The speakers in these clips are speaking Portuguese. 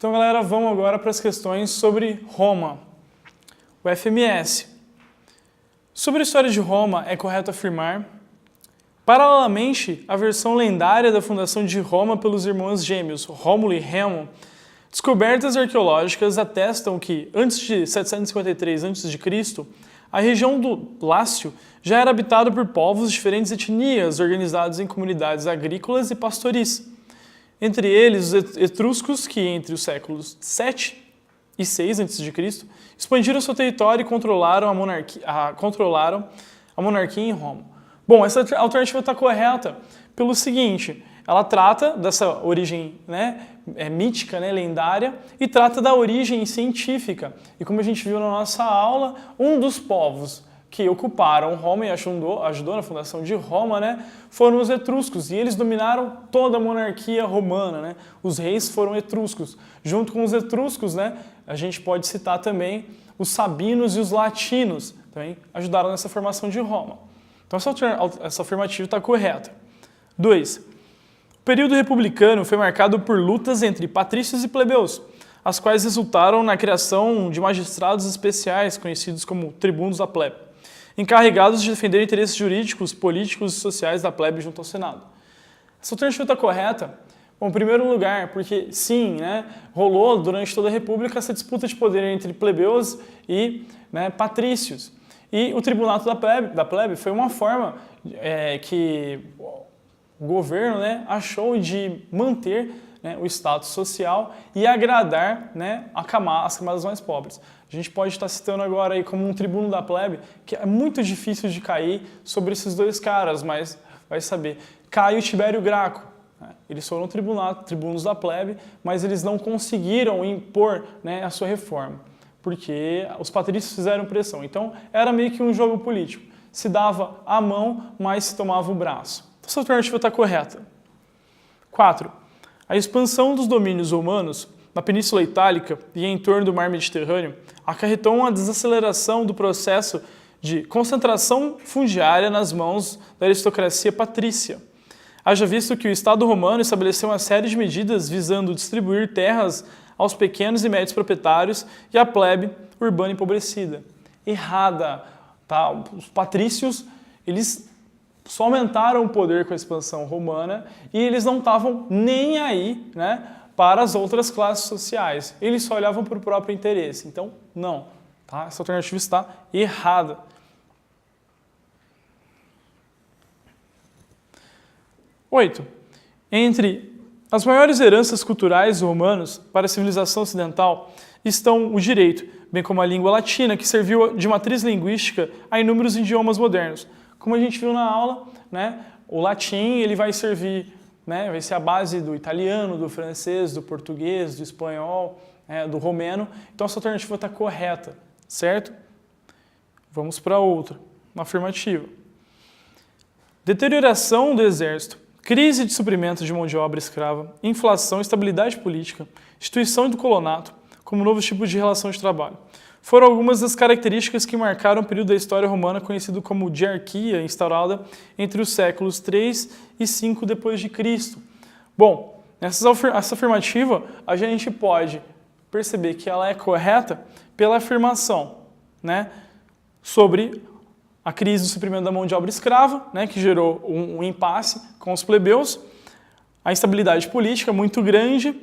Então, galera, vamos agora para as questões sobre Roma. O FMS. Sobre a história de Roma, é correto afirmar: paralelamente à versão lendária da fundação de Roma pelos irmãos gêmeos Rômulo e Remo, descobertas arqueológicas atestam que, antes de 753 a.C., a região do Lácio já era habitada por povos de diferentes etnias organizados em comunidades agrícolas e pastoris. Entre eles, os etruscos, que entre os séculos 7 e 6 a.C., expandiram seu território e controlaram a monarquia em Roma. Bom, essa alternativa está correta pelo seguinte: ela trata dessa origem mítica, lendária, e trata da origem científica. E como a gente viu na nossa aula, um dos povos que ocuparam Roma e ajudou na fundação de Roma, foram os etruscos, e eles dominaram toda a monarquia romana, Os reis foram etruscos. Junto com os etruscos, a gente pode citar também os sabinos e os latinos, também ajudaram nessa formação de Roma. Então essa afirmativa está correta. 2. O período republicano foi marcado por lutas entre patrícios e plebeus, as quais resultaram na criação de magistrados especiais, conhecidos como tribunos da plebe, encarregados de defender interesses jurídicos, políticos e sociais da plebe junto ao Senado. Essa alternativa está correta? Bom, em primeiro lugar, porque sim, rolou durante toda a República essa disputa de poder entre plebeus e patrícios. E o tribunato da plebe foi uma forma que o governo achou de manter o status social e agradar as camadas mais pobres. A gente pode estar citando agora aí como um tribuno da plebe, que é muito difícil de cair sobre esses dois caras, mas vai saber. Caio e Tibério Graco. Eles foram tribunos da plebe, mas eles não conseguiram impor a sua reforma, porque os patrícios fizeram pressão. Então, era meio que um jogo político. Se dava a mão, mas se tomava o braço. Então, essa alternativa está correta. 4. A expansão dos domínios romanos na Península Itálica e em torno do mar Mediterrâneo acarretou uma desaceleração do processo de concentração fundiária nas mãos da aristocracia patrícia. Haja visto que o Estado romano estabeleceu uma série de medidas visando distribuir terras aos pequenos e médios proprietários e à plebe urbana empobrecida. Errada, tá? Os patrícios, eles só aumentaram o poder com a expansão romana e eles não estavam nem aí, para as outras classes sociais. Eles só olhavam para o próprio interesse. Então, não. Tá? Essa alternativa está errada. 8. Entre as maiores heranças culturais romanos para a civilização ocidental estão o direito, bem como a língua latina, que serviu de matriz linguística a inúmeros idiomas modernos. Como a gente viu na aula, o latim ele vai servir, vai ser a base do italiano, do francês, do português, do espanhol, do romeno. Então essa alternativa está correta, certo? Vamos para outra, uma afirmativa. Deterioração do exército, crise de suprimento de mão de obra escrava, inflação, instabilidade política, instituição do colonato como novos tipos de relação de trabalho. Foram algumas das características que marcaram o período da história romana conhecido como diarquia, instaurada entre os séculos 3 e 5 d.C. Bom, essa afirmativa a gente pode perceber que ela é correta pela afirmação sobre a crise do suprimento da mão de obra escrava, que gerou um impasse com os plebeus, a instabilidade política muito grande,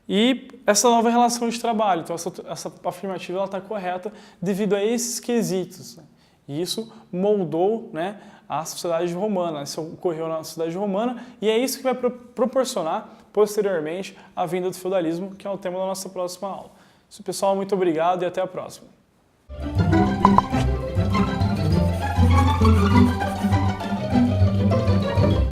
e essa nova relação de trabalho. Então, essa afirmativa está correta devido a esses quesitos. E isso moldou a sociedade romana, isso ocorreu na sociedade romana, e é isso que vai proporcionar, posteriormente, a vinda do feudalismo, que é o tema da nossa próxima aula. Isso, pessoal, muito obrigado e até a próxima.